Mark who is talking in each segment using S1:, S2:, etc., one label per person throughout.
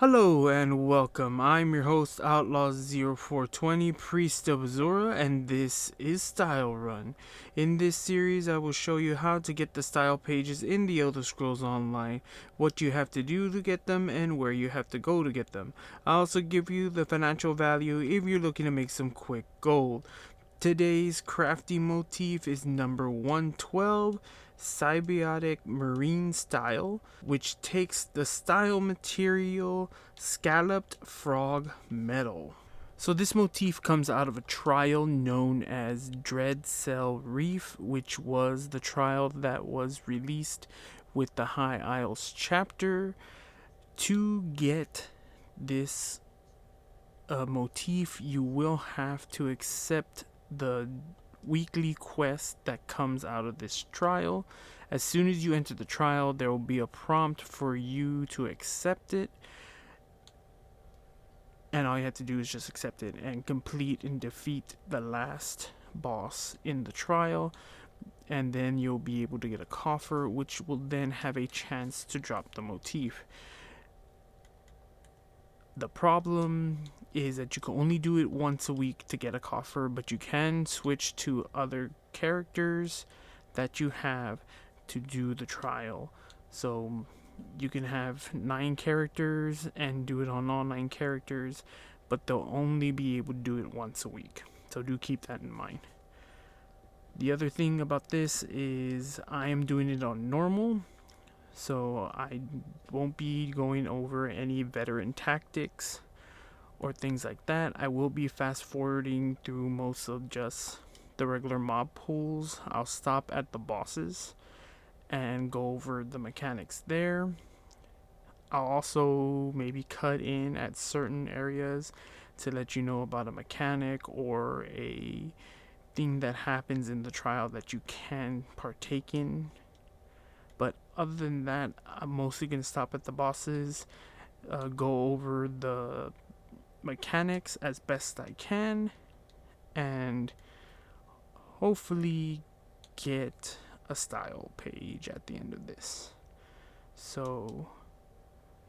S1: Hello and welcome. I'm your host Outlaw0420 Priest of Azura, and this is Style Run. In this series, I will show you how to get the style pages in the Elder Scrolls Online, what you have to do to get them, and where you have to go to get them. I also give you the financial value if you're looking to make some quick gold. Today's crafty motif is number 112, Syrabnic Marine Style, which takes the style material scalloped frog metal. So this motif comes out of a trial known as Deadsail Reef, which was the trial that was released with the High Isles chapter. To get this motif, you will have to accept the weekly quest that comes out of this trial. As soon as you enter the trial, there will be a prompt for you to accept it, and all you have to do is just accept it and complete and defeat the last boss in the trial, and then you'll be able to get a coffer, which will then have a chance to drop the motif. The problem is that you can only do it once a week to get a coffer, but you can switch to other characters that you have to do the trial. So you can have 9 characters and do it on all 9 characters, but they'll only be able to do it once a week. So do keep that in mind. The other thing about this is I am doing it on normal, so I won't be going over any veteran tactics or things like that. I will be fast forwarding through most of just the regular mob pools. I'll stop at the bosses and go over the mechanics there. I'll also maybe cut in at certain areas to let you know about a mechanic or a thing that happens in the trial that you can partake in. But other than that, I'm mostly going to stop at the bosses, go over the mechanics as best I can, and hopefully get a style page at the end of this. So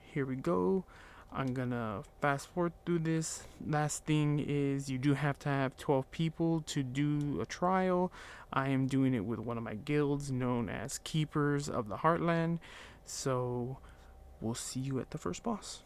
S1: here we go. I'm gonna fast forward through this. Last thing is you do have to have 12 people to do a trial. I am doing it with one of my guilds known as Keepers of the Heartland. So we'll see you at the first boss.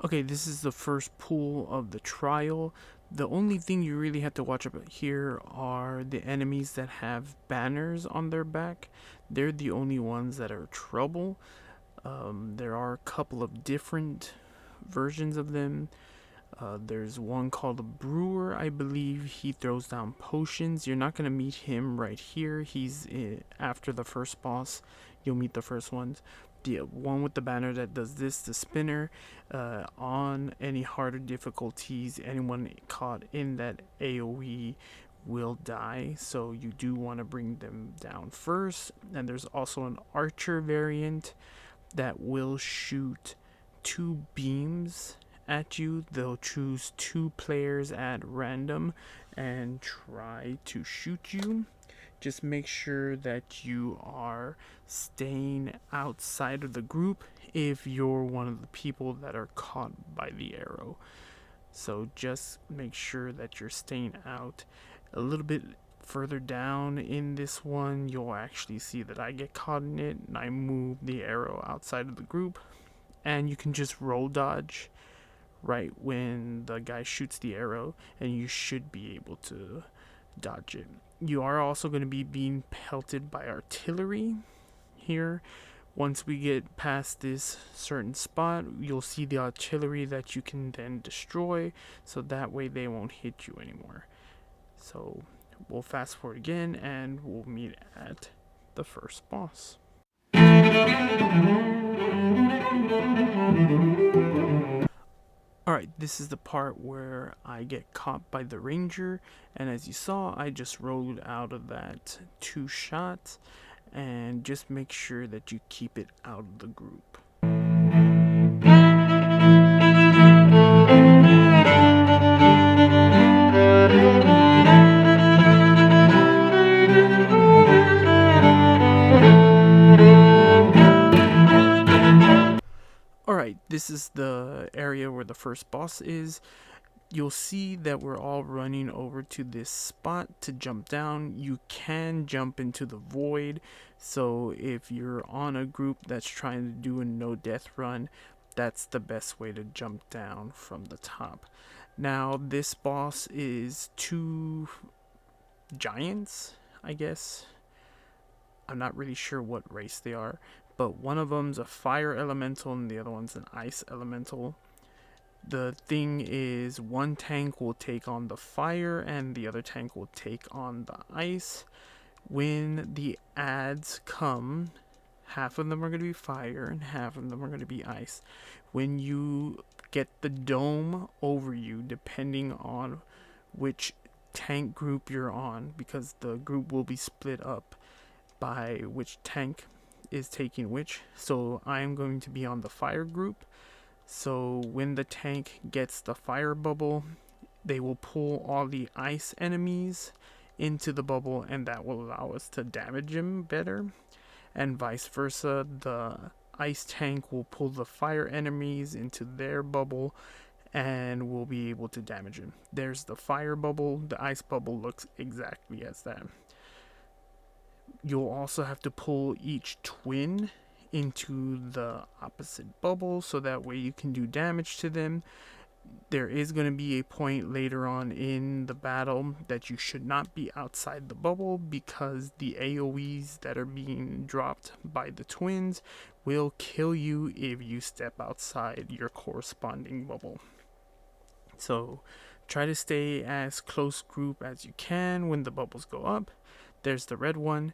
S1: Okay, this is the first pool of the trial. The only thing you really have to watch about here are the enemies that have banners on their back. They're the only ones that are trouble. There are a couple of different versions of them. There's one called a brewer, I believe. He throws down potions. You're not going to meet him right here. He's after the first boss. You'll meet the first ones. The one with the banner that does this, the spinner, on any harder difficulties, anyone caught in that AoE will die, so you do want to bring them down first. And there's also an archer variant that will shoot 2 beams at you. They'll choose 2 players at random and try to shoot you. Just make sure that you are staying outside of the group if you're one of the people that are caught by the arrow. So just make sure that you're staying out. A little bit further down in this one, you'll actually see that I get caught in it and I move the arrow outside of the group. And you can just roll dodge right when the guy shoots the arrow, and you should be able to dodge it. You are also going to be being pelted by artillery here. Once we get past this certain spot, you'll see the artillery that you can then destroy, so that way they won't hit you anymore. So we'll fast forward again and we'll meet at the first boss. Alright, this is the part where I get caught by the ranger, and as you saw, I just rolled out of that 2 shots, and just make sure that you keep it out of the group. this is the area where the first boss is. You'll see that we're all running over to this spot to jump down. You can jump into the void, so if you're on a group that's trying to do a no death run, that's the best way to jump down from the top. Now this boss is two giants, I guess. I'm not really sure what race they are, but one of them's a fire elemental and the other one's an ice elemental. The thing is, one tank will take on the fire and the other tank will take on the ice. When the adds come, half of them are going to be fire and half of them are going to be ice. When you get the dome over you, depending on which tank group you're on, because the group will be split up by which tank is taking which. So I'm going to be on the fire group. So when the tank gets the fire bubble, they will pull all the ice enemies into the bubble, and that will allow us to damage them better. And vice versa, the ice tank will pull the fire enemies into their bubble and we'll be able to damage them. There's the fire bubble. The ice bubble looks exactly as that. You'll also have to pull each twin into the opposite bubble so that way you can do damage to them. There is going to be a point later on in the battle that you should not be outside the bubble, because the AoEs that are being dropped by the twins will kill you if you step outside your corresponding bubble. So try to stay as close group as you can when the bubbles go up. There's the red one,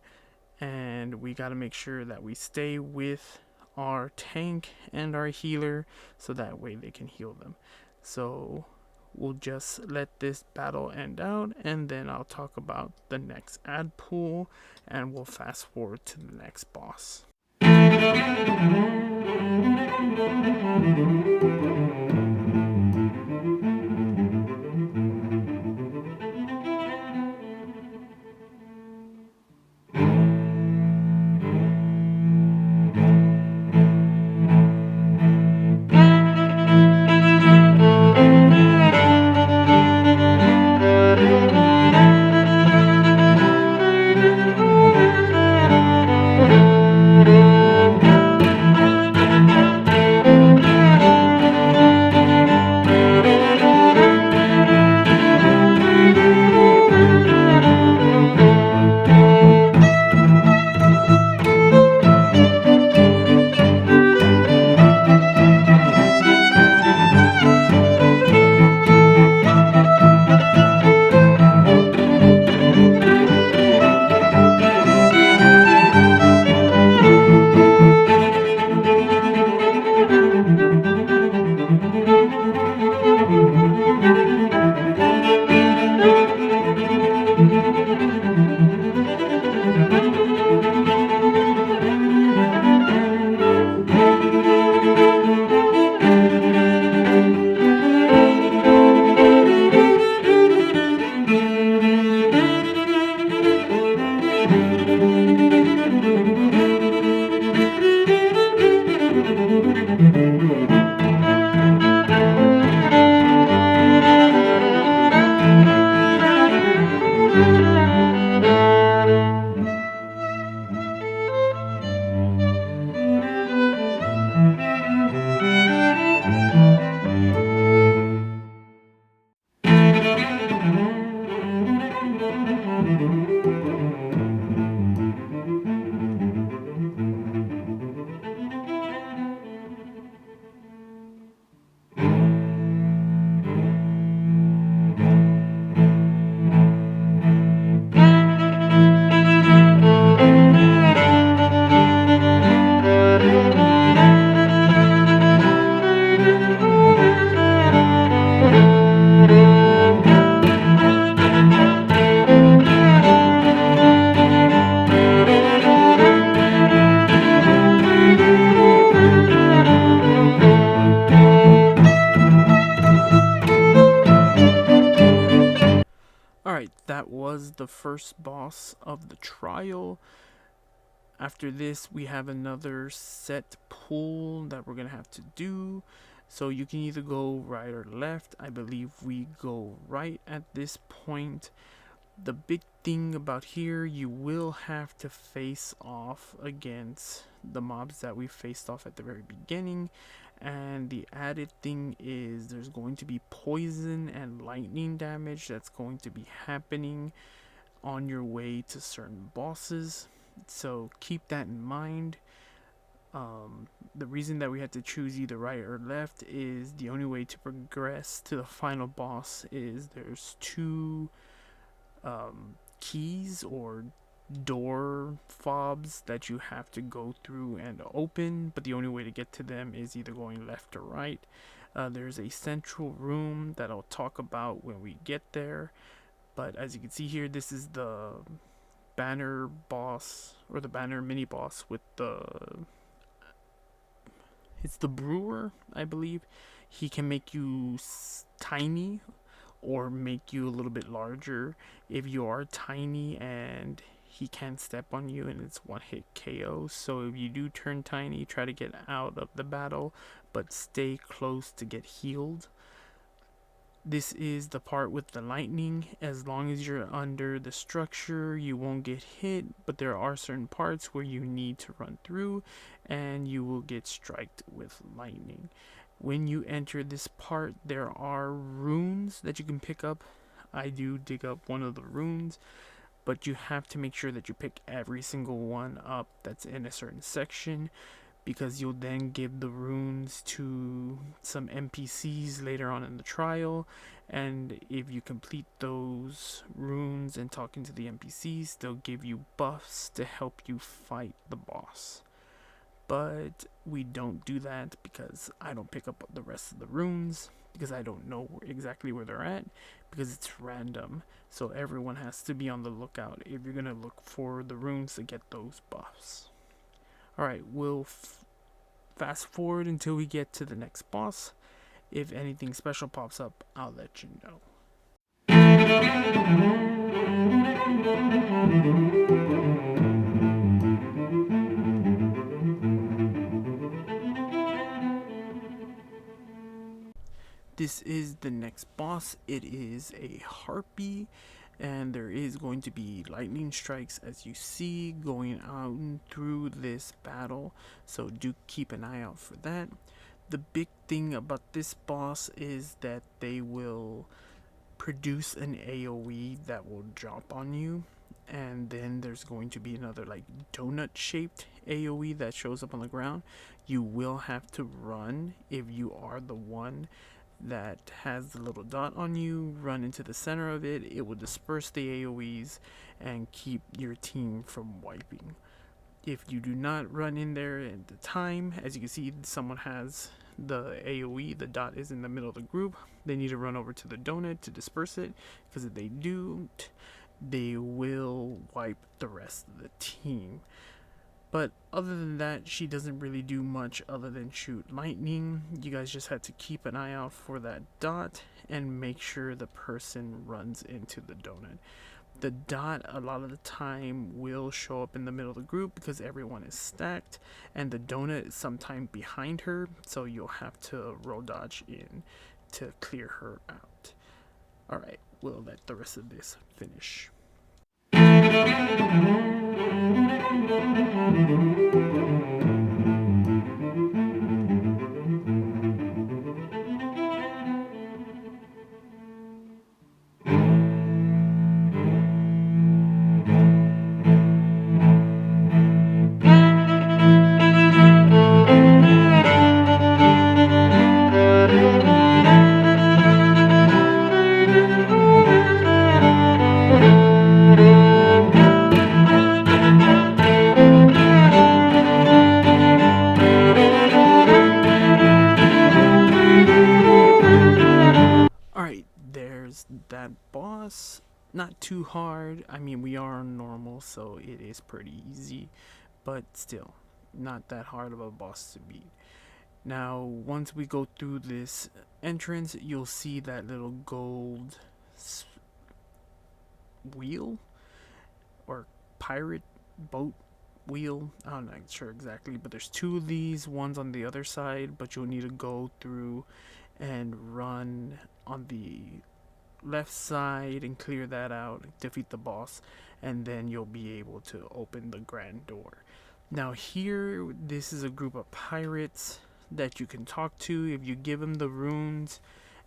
S1: and we got to make sure that we stay with our tank and our healer so that way they can heal them. So we'll just let this battle end out, and then I'll talk about the next ad pool, and we'll fast forward to the next boss. Alright, that was the first boss of the trial. After this, we have another set pull that we're gonna have to do. So you can either go right or left. I believe we go right at this point. The big thing about here, you will have to face off against the mobs that we faced off at the very beginning. And the added thing is there's going to be poison and lightning damage that's going to be happening on your way to certain bosses. So keep that in mind. The reason that we had to choose either right or left is the only way to progress to the final boss is there's two keys or door fobs that you have to go through and open, but the only way to get to them is either going left or right. There's a central room that I'll talk about when we get there, but as you can see here, this is the banner boss or the banner mini boss with it's the brewer, I believe. He can make you tiny or make you a little bit larger. If you are tiny and he can step on you and it's one hit KO. So if you do turn tiny, try to get out of the battle, but stay close to get healed. This is the part with the lightning. As long as you're under the structure, you won't get hit, but there are certain parts where you need to run through and you will get striked with lightning. When you enter this part, there are runes that you can pick up. I do dig up one of the runes, but you have to make sure that you pick every single one up that's in a certain section, because you'll then give the runes to some NPCs later on in the trial, and if you complete those runes and talking to the NPCs, they'll give you buffs to help you fight the boss. But we don't do that because I don't pick up the rest of the runes, because I don't know exactly where they're at, because it's random. So everyone has to be on the lookout if you're gonna look for the runes to get those buffs. Alright, we'll fast forward until we get to the next boss. If anything special pops up, I'll let you know. This is the next boss. It is a harpy, and there is going to be lightning strikes as you see going out through this battle, so do keep an eye out for that. The big thing about this boss is that they will produce an AoE that will drop on you, and then there's going to be another like donut shaped AoE that shows up on the ground. You will have to run if you are the one that has the little dot on you. Run into the center of it. It will disperse the AoEs and keep your team from wiping. If you do not run in there at the time, as you can see, someone has the AoE, the dot is in the middle of the group. They need to run over to the donut to disperse it, because if they do, they will wipe the rest of the team. But other than that, she doesn't really do much other than shoot lightning. You guys just have to keep an eye out for that dot and make sure the person runs into the donut. The dot a lot of the time will show up in the middle of the group because everyone is stacked, and the donut is sometime behind her, so you'll have to roll dodge in to clear her out. Alright, we'll let the rest of this finish. Alright, there's that boss. Not too hard. I mean, we are on normal, so it is pretty easy, but still, not that hard of a boss to beat. Now, once we go through this entrance, you'll see that little gold wheel or pirate boat wheel. I'm not sure exactly, but there's two of these. One's on the other side, but you'll need to go through and run on the left side and clear that out, defeat the boss, and then you'll be able to open the grand door. Now here, this is a group of pirates that you can talk to if you give them the runes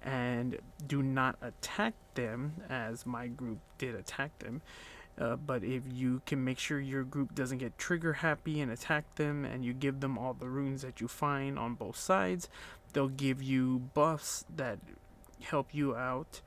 S1: and do not attack them, as my group did attack them. But if you can make sure your group doesn't get trigger happy and attack them, and you give them all the runes that you find on both sides, they'll give you buffs that help you out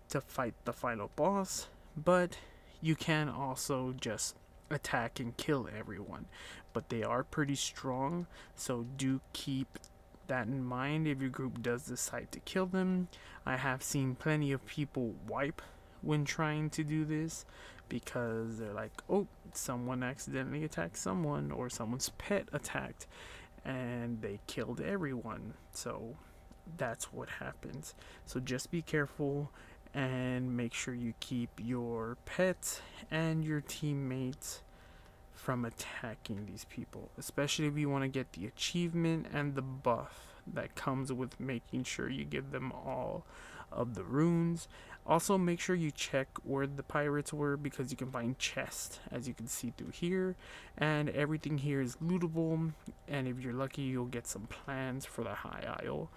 S1: to fight the final boss. But you can also just attack and kill everyone. But they are pretty strong, so do keep that in mind if your group does decide to kill them. I have seen plenty of people wipe when trying to do this because they're like, oh, someone accidentally attacked someone, or someone's pet attacked and they killed everyone. So that's what happens. So just be careful and make sure you keep your pets and your teammates from attacking these people, especially if you want to get the achievement and the buff that comes with making sure you give them all of the runes. Also, make sure you check where the pirates were, because you can find chests, as you can see through here, and everything here is lootable. And if you're lucky, you'll get some plans for the High Isle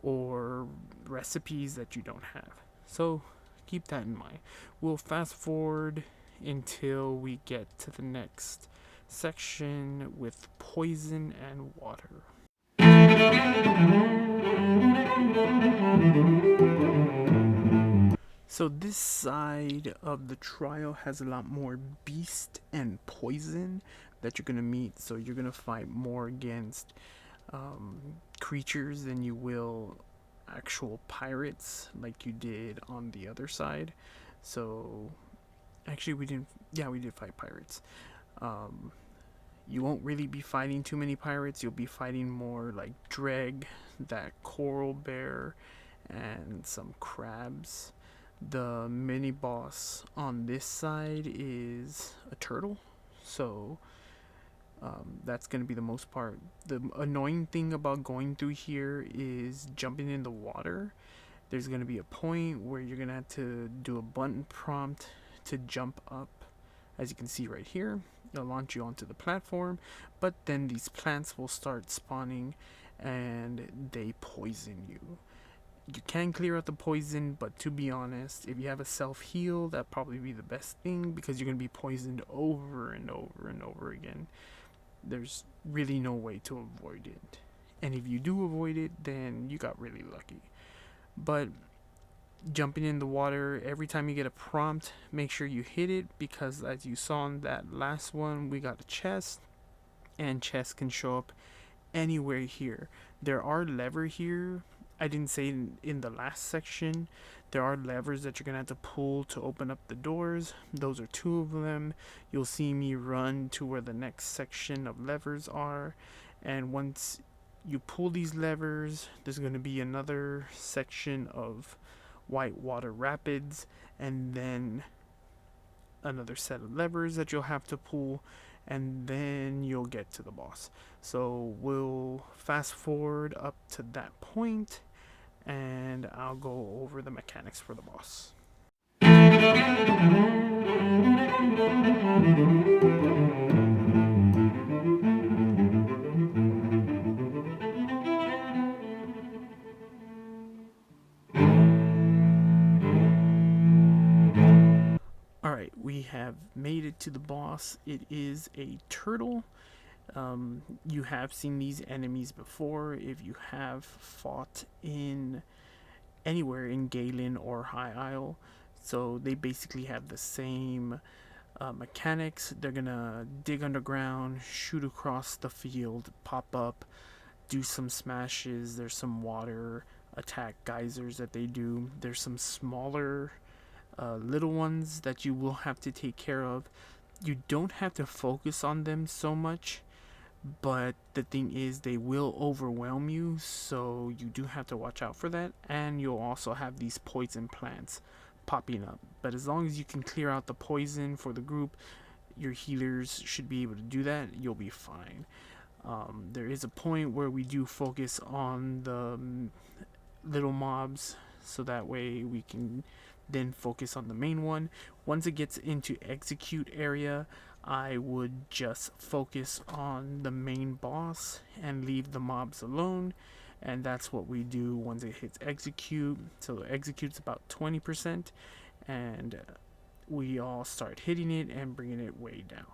S1: or recipes that you don't have. So keep that in mind. We'll fast forward until we get to the next section with poison and water. So this side of the trial has a lot more beast and poison that you're gonna meet. So you're gonna fight more against creatures than you will actual pirates, like you did on the other side. So actually, we didn't. Yeah, we did fight pirates. Um, you won't really be fighting too many pirates. You'll be fighting more like Dreg, that coral bear, and some crabs. The mini boss on this side is a turtle, so that's going to be the most part. The annoying thing about going through here is jumping in the water. There's going to be a point where you're going to have to do a button prompt to jump up. As you can see right here, it'll launch you onto the platform, but then these plants will start spawning and they poison you. You can clear out the poison, but to be honest, if you have a self-heal, that'd probably be the best thing, because you're going to be poisoned over and over and over again. There's really no way to avoid it. And if you do avoid it, then you got really lucky. But jumping in the water, every time you get a prompt, make sure you hit it, because as you saw in that last one, we got a chest, and chests can show up anywhere here. There are levers here. I didn't say in the last section, there are levers that you're gonna have to pull to open up the doors. Those are two of them. You'll see me run to where the next section of levers are, and once you pull these levers, there's gonna be another section of whitewater rapids, and then another set of levers that you'll have to pull, and then you'll get to the boss. So we'll fast forward up to that point, and I'll go over the mechanics for the boss. Alright, we have made it to the boss. It is a turtle. You have seen these enemies before if you have fought in anywhere in Galen or High Isle. So they basically have the same mechanics. They're gonna dig underground, shoot across the field, pop up, do some smashes. There's some water attack geysers that they do. There's some smaller little ones that you will have to take care of. You don't have to focus on them so much, but the thing is, they will overwhelm you, so you do have to watch out for that. And you'll also have these poison plants popping up, but as long as you can clear out the poison for the group, your healers should be able to do that. You'll be fine. There is a point where we do focus on the little mobs, so that way we can then focus on the main one. Once it gets into execute area, I would just focus on the main boss and leave the mobs alone. And that's what we do once it hits execute. So execute's about 20%, and we all start hitting it and bringing it way down.